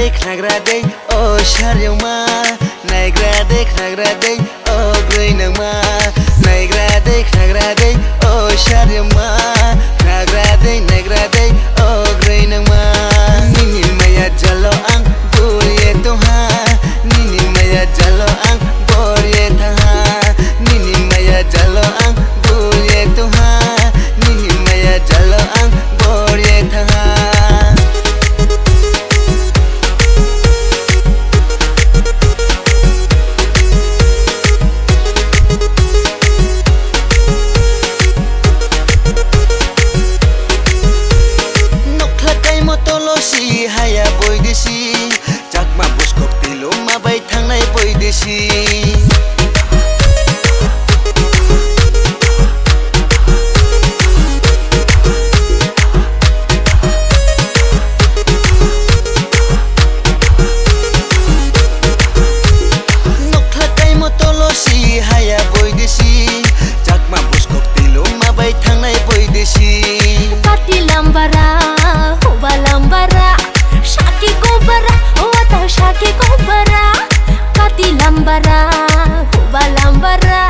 देख्नाग्रादै ओ शर्यौमा नायग्रादै ओ ग्रैनौमा नायग्रादै ओ शर्यौमा नायग्रादै ओ ग्रैनौमा निनि माया जलो आं बुरिए तोहा निनि माया जलो आं बोरिए थाहा निनि माया जलो आं बुरिए तोहा निनि माया जलो आं बोरिए थाहा haya boy desi jakma buskok tilo mabai thangnai boy desi nokhlakai motolosi haya boy desi jakma buskok tilo mabai thangnai boy desi pati lambara hoba lambara shaki gobara wata shaki gobara pati lambara hoba lambara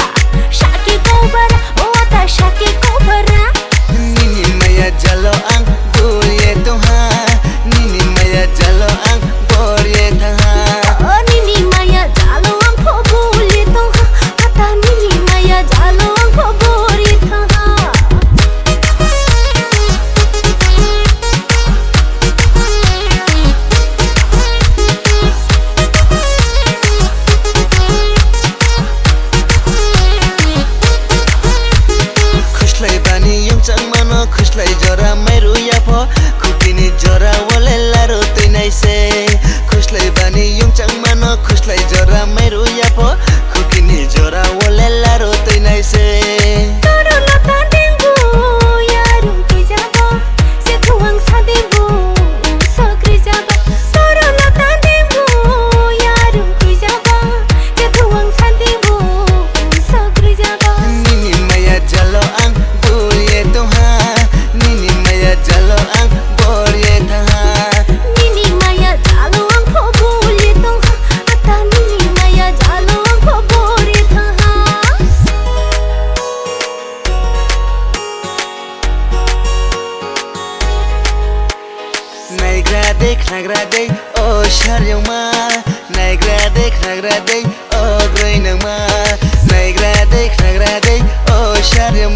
shaki gobara wata shaki gobara nini maya jalo ang duriye toha nini maya jalo ang boriye thaha nini maya jalo ang phobuli toha ata nini maya jalo ang phobori thaha खुशलाई जरा मेरो याफो खुकिनी जरा वले लारो तैनाइ से खुशलाई बानी युङचाङ मान खुशलाई जरा मेरो याफो खुकिनी जरा वले लारो तैनाइ से toro lata dengu yarum ki jaba se thuang sa debu sakri jaba toro lata dengu yarum ki jaba se thuang sa debu sakri jaba nini maya jalo ang buriye toha nini maya jalo ang boriye thaha nini maya jalo ang phobuli toha ata nini maya jalo ang phobori thaha नायग्रादै ओ शर्यौमा नायग्रादै ओ ग्रैनौमा नायग्रादै ओ शर्यौमा